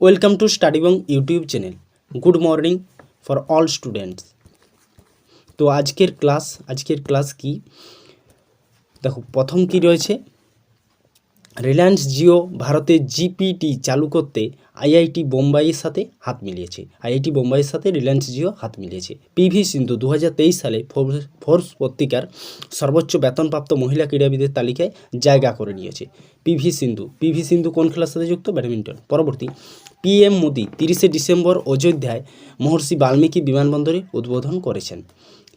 Welcome to StudyBong YouTube channel. Good morning for all students. তো আজকের class কি দেখো, প্রথম কি রয়েছে, রিলায়েন্স জিও ভারতে জিপিটি চালু করতে আইআইটি বোম্বাইয়ের সাথে হাত মিলিয়েছে। আইআইটি বোম্বাইয়ের সাথে রিলায়েন্স জিও হাত মিলিয়েছে। পিভি সিন্ধু 2023 সালে ফোর্বস পত্রিকার সর্বোচ্চ বেতনপ্রাপ্ত মহিলা ক্রীড়াবিদের তালিকায় জায়গা করে নিয়েছে। পিভি সিন্ধু কোন খেলার সাথে যুক্ত? ব্যাডমিন্টন। পরবর্তী, পিএম মোদি 30শে ডিসেম্বর অযোধ্যায় মহর্ষি বাল্মীকি বিমানবন্দরে উদ্বোধন করেছেন।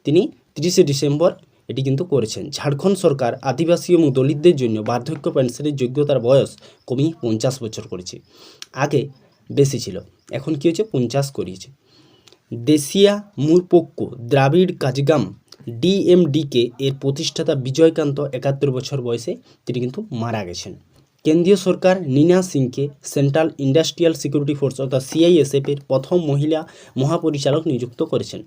তিনি 30শে ডিসেম্বর এটি কিন্তু করেছেন। ঝাড়খণ্ড সরকার আদিবাসী এবং দলিতদের জন্য বার্ধক্য পেনশনের যোগ্যতার বয়স কমিয়ে 50 বছর করেছে। আগে বেশি ছিল, এখন কী হয়েছে, 50 করিয়েছে। দেশিয়া মুরপোক্ক দ্রাবিড় কাজগাম ডিএমডিকে এর প্রতিষ্ঠাতা বিজয়কান্ত 71 বছর বয়সে তিনি কিন্তু মারা গেছেন। কেন্দ্রীয় সরকার নীনা সিংকে সেন্ট্রাল ইন্ডাস্ট্রিয়াল সিকিউরিটি ফোর্স অর্থাৎ সিআইএসএফ এর প্রথম মহিলা মহাপরিচালক নিযুক্ত করেছেন।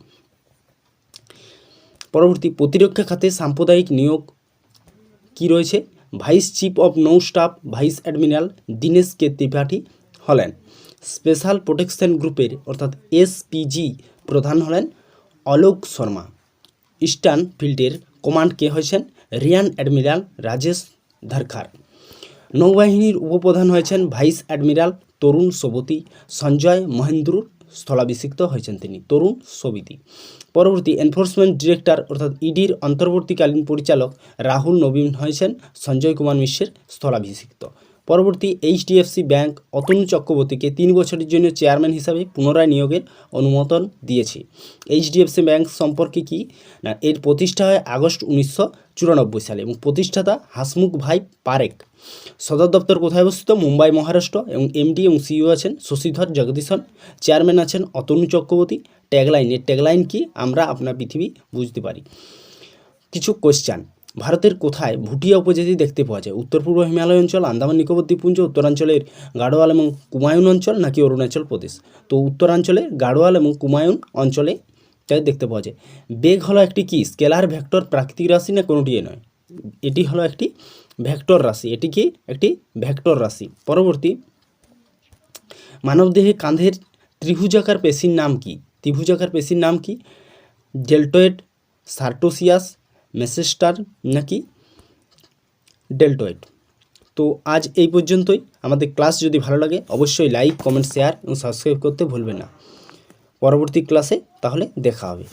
পরবর্তী, প্রতিরক্ষা খাতে সাম্প্রদায়িক নিয়োগ কি রয়েছে? ভাইস চিফ অফ নৌ staff vice admiral Dinesh K Tripathi হলেন। স্পেশাল প্রোটেকশন গ্রুপের অর্থাৎ এসপিজি প্রধান হলেন অলোক শর্মা। ইস্টার্ন ফিল্ডের কমান্ড কে হয়েছেন? Rear admiral Rajesh Dharkar. নৌবাহিনীর উপপ্রধান হয়েছেন ভাইস অ্যাডমিরাল তরুণ সোবতী। সঞ্জয় মহেন্দ্রুর স্থলাভিষিক্ত হয়েছেন তিনি, তরুণ সোবতী। পরবর্তী, এনফোর্সমেন্ট ডিরেক্টর অর্থাৎ ইডির অন্তর্বর্তীকালীন পরিচালক রাহুল নবীন হয়েছেন সঞ্জয় কুমার মিশ্রের স্থলাভিষিক্ত। পরবর্তী, এইচডিএফসি ব্যাংক অতনু চক্রবর্তীকে 3 বছরের জন্য চেয়ারম্যান হিসাবে পুনরায় নিয়োগের অনুমোদন দিয়েছে। এইচডিএফসি ব্যাংক সম্পর্কে কি না, এর প্রতিষ্ঠা হয় আগস্ট 1994 সালে এবং প্রতিষ্ঠাতা হাসমুখ ভাই পারেখ। সদর দপ্তর কোথায় অবস্থিত? মুম্বাই, মহারাষ্ট্র। এবং এমডি এবং সিইও আছেন শশীধর জগদীশন। চেয়ারম্যান আছেন অতনু চক্রবর্তী। ট্যাগলাইন কি? আমরা আপনার পৃথিবী বুঝতে পারি। কিছু কোশ্চেন, ভারতের কোথায় ভুটিয়া উপজাতি দেখতে পাওয়া যায়? উত্তর পূর্ব হিমালয় অঞ্চল, আন্দামান নিকোবর দ্বীপপুঞ্জ, উত্তরাঞ্চলের গাড়োয়াল এবং কুমায়ুন অঞ্চল, নাকি অরুণাচল প্রদেশ? তো উত্তরাঞ্চলের গাড়োয়াল এবং কুমায়ুন অঞ্চলে তাই দেখতে পাওয়া যায়। বেগ হলো একটি কি? স্কেলার, ভেক্টর, প্রাকৃতিক রাশি, না কোনোটি নয়? এটি হলো একটি ভেক্টর রাশি। এটি কি? একটি ভেক্টর রাশি। পরবর্তী, মানবদেহে কাঁধের ত্রিভুজাকার পেশির নাম কি? ডেল্টয়েড, সার্টোসিয়াস, মেসেস্টার, নাকি ডেল্টয়েড? তো আজ এই পর্যন্তই। আমাদের ক্লাস যদি ভালো লাগে অবশ্যই লাইক, কমেন্ট, শেয়ার এবং সাবস্ক্রাইব করতে ভুলবেন না। পরবর্তী ক্লাসে তাহলে দেখা হবে।